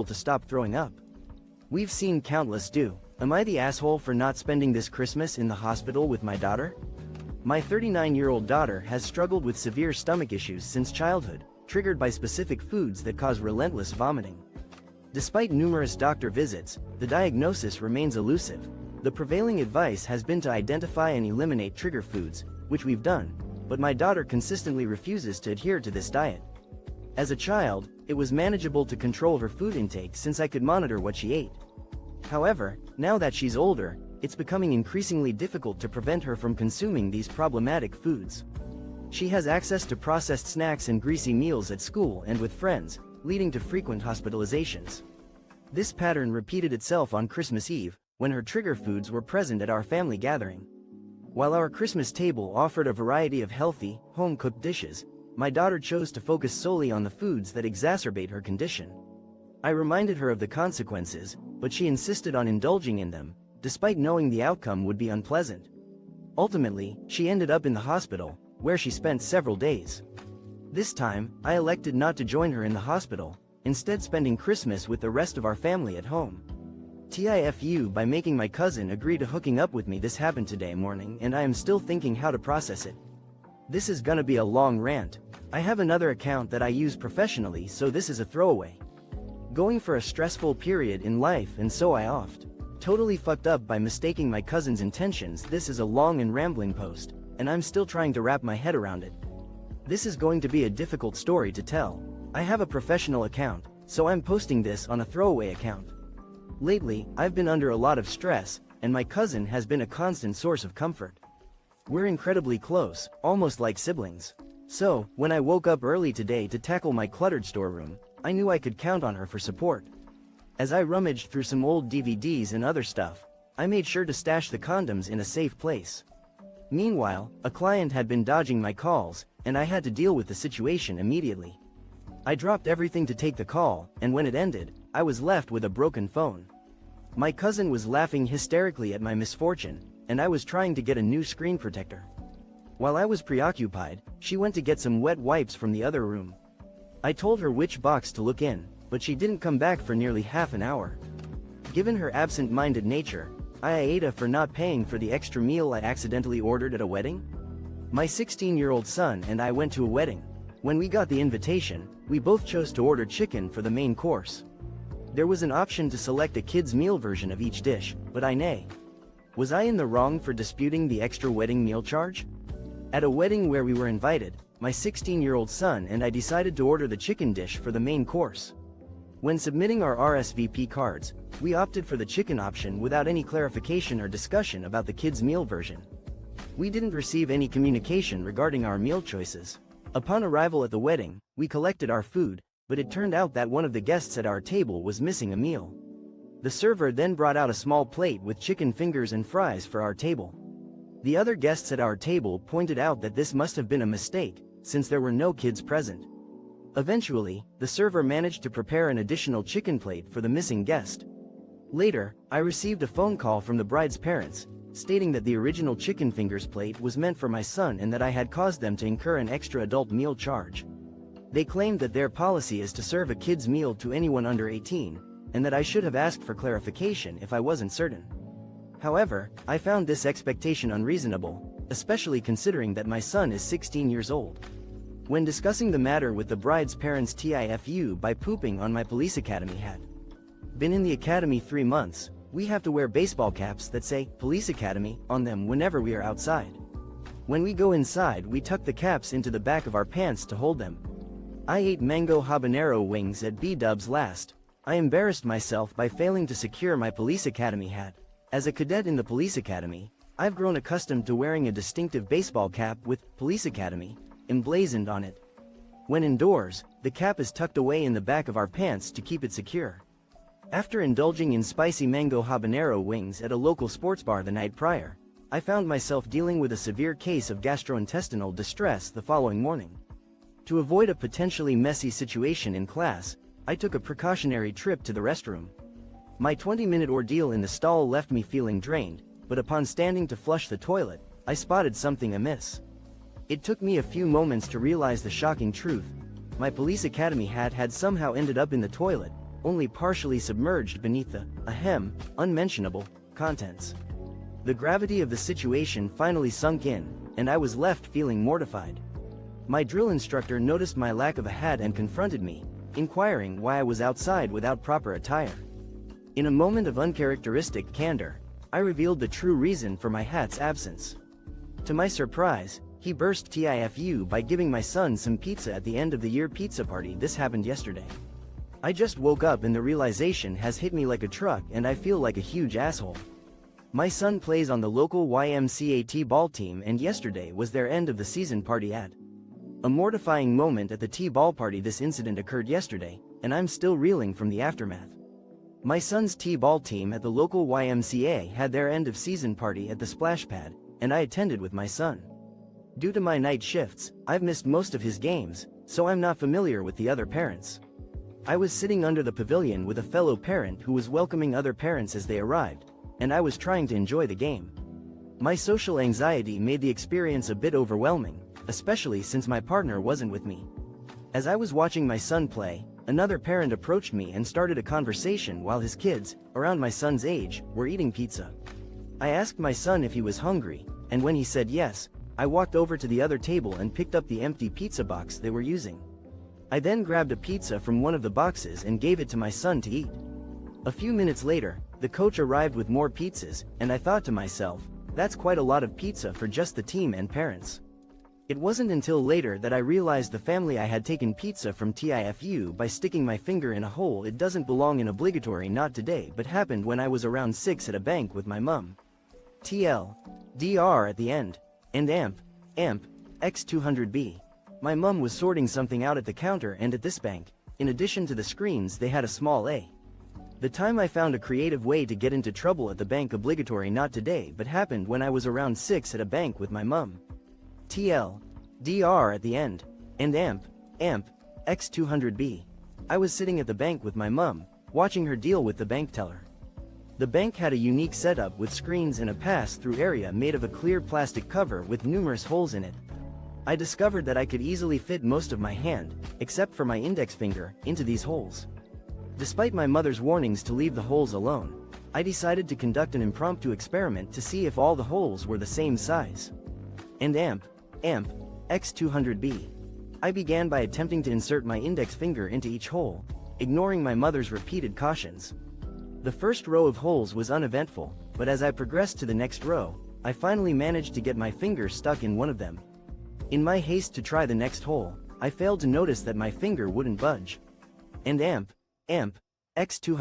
to stop throwing up. We've seen countless do. Am I the asshole for not spending this Christmas in the hospital with my daughter? My 39-year-old daughter has struggled with severe stomach issues since childhood, triggered by specific foods that cause relentless vomiting. Despite numerous doctor visits, the diagnosis remains elusive. The prevailing advice has been to identify and eliminate trigger foods, which we've done, but my daughter consistently refuses to adhere to this diet. As a child, it was manageable to control her food intake since I could monitor what she ate. However, now that she's older, it's becoming increasingly difficult to prevent her from consuming these problematic foods. She has access to processed snacks and greasy meals at school and with friends, leading to frequent hospitalizations. This pattern repeated itself on Christmas Eve, when her trigger foods were present at our family gathering. While our Christmas table offered a variety of healthy, home-cooked dishes, my daughter chose to focus solely on the foods that exacerbate her condition. I reminded her of the consequences, but she insisted on indulging in them, despite knowing the outcome would be unpleasant. Ultimately, she ended up in the hospital, where she spent several days. This time, I elected not to join her in the hospital, instead spending Christmas with the rest of our family at home. TIFU by making my cousin agree to hooking up with me. This happened today morning and I am still thinking how to process it. This is gonna be a long rant. I have another account that I use professionally, so this is a throwaway. Going for a stressful period in life and so I oft. Totally fucked up by mistaking my cousin's intentions. This is a long and rambling post, and I'm still trying to wrap my head around it. This is going to be a difficult story to tell. I have a professional account, so I'm posting this on a throwaway account. Lately, I've been under a lot of stress, and my cousin has been a constant source of comfort. We're incredibly close, almost like siblings. So, when I woke up early today to tackle my cluttered storeroom, I knew I could count on her for support. As I rummaged through some old DVDs and other stuff, I made sure to stash the condoms in a safe place. Meanwhile, a client had been dodging my calls, and I had to deal with the situation immediately. I dropped everything to take the call, and when it ended, I was left with a broken phone. My cousin was laughing hysterically at my misfortune, and I was trying to get a new screen protector. While I was preoccupied, she went to get some wet wipes from the other room. I told her which box to look in, but she didn't come back for nearly half an hour. Given her absent-minded nature, I AITA for not paying for the extra meal I accidentally ordered at a wedding. My 16-year-old son and I went to a wedding. When we got the invitation, we both chose to order chicken for the main course. There was an option to select a kid's meal version of each dish, but I nay. Was I in the wrong for disputing the extra wedding meal charge? At a wedding where we were invited, my 16-year-old son and I decided to order the chicken dish for the main course. When submitting our RSVP cards, we opted for the chicken option without any clarification or discussion about the kids' meal version. We didn't receive any communication regarding our meal choices. Upon arrival at the wedding, we collected our food, but it turned out that one of the guests at our table was missing a meal. The server then brought out a small plate with chicken fingers and fries for our table. The other guests at our table pointed out that this must have been a mistake, since there were no kids present. Eventually, the server managed to prepare an additional chicken plate for the missing guest. Later, I received a phone call from the bride's parents, stating that the original chicken fingers plate was meant for my son and that I had caused them to incur an extra adult meal charge. They claimed that their policy is to serve a kid's meal to anyone under 18, and that I should have asked for clarification if I wasn't certain. However, I found this expectation unreasonable, especially considering that my son is 16 years old. When discussing the matter with the bride's parents, TIFU by pooping on my police academy hat. Been in the academy 3 months, we have to wear baseball caps that say Police Academy on them whenever we are outside. When we go inside, we tuck the caps into the back of our pants to hold them. I ate mango habanero wings at B-Dubs last. I embarrassed myself by failing to secure my Police Academy hat. As a cadet in the Police Academy, I've grown accustomed to wearing a distinctive baseball cap with Police Academy emblazoned on it. When indoors, the cap is tucked away in the back of our pants to keep it secure. After indulging in spicy mango habanero wings at a local sports bar the night prior, I found myself dealing with a severe case of gastrointestinal distress the following morning. To avoid a potentially messy situation in class, I took a precautionary trip to the restroom. My 20-minute ordeal in the stall left me feeling drained, but upon standing to flush the toilet, I spotted something amiss. It took me a few moments to realize the shocking truth. My Police Academy hat had somehow ended up in the toilet, only partially submerged beneath the, unmentionable, contents. The gravity of the situation finally sunk in, and I was left feeling mortified. My drill instructor noticed my lack of a hat and confronted me, inquiring why I was outside without proper attire. In a moment of uncharacteristic candor, I revealed the true reason for my hat's absence. To my surprise, he burst TIFU by giving my son some pizza at the end of the year pizza party. This happened yesterday. I just woke up and the realization has hit me like a truck and I feel like a huge asshole. My son plays on the local YMCA T-ball team and yesterday was their end of the season party at a mortifying moment at the T-ball party. This incident occurred yesterday, and I'm still reeling from the aftermath. My son's T-ball team at the local YMCA had their end of season party at the splash pad, and I attended with my son. Due to my night shifts, I've missed most of his games, so I'm not familiar with the other parents. I was sitting under the pavilion with a fellow parent who was welcoming other parents as they arrived, and I was trying to enjoy the game. My social anxiety made the experience a bit overwhelming, especially since my partner wasn't with me. As I was watching my son play, another parent approached me and started a conversation while his kids, around my son's age, were eating pizza. I asked my son if he was hungry, and when he said yes, I walked over to the other table and picked up the empty pizza box they were using. I then grabbed a pizza from one of the boxes and gave it to my son to eat. A few minutes later, the coach arrived with more pizzas, and I thought to myself, that's quite a lot of pizza for just the team and parents. It wasn't until later that I realized the family I had taken pizza from TIFU by sticking my finger in a hole. It doesn't belong in obligatory not today but happened when I was around 6 at a bank with my mum. TL. DR at the end. And amp. X200B. My mum was sorting something out at the counter and at this bank, in addition to the screens they had a small A. The time I found a creative way to get into trouble at the bank. Obligatory not today but happened when I was around 6 at a bank with my mum. TL. DR at the end. And amp. X200B. I was sitting at the bank with my mum, watching her deal with the bank teller. The bank had a unique setup with screens and a pass-through area made of a clear plastic cover with numerous holes in it. I discovered that I could easily fit most of my hand, except for my index finger, into these holes. Despite my mother's warnings to leave the holes alone, I decided to conduct an impromptu experiment to see if all the holes were the same size. And amp. X200B. I began by attempting to insert my index finger into each hole, ignoring my mother's repeated cautions. The first row of holes was uneventful, but as I progressed to the next row, I finally managed to get my finger stuck in one of them. In my haste to try the next hole, I failed to notice that my finger wouldn't budge. And amp. X200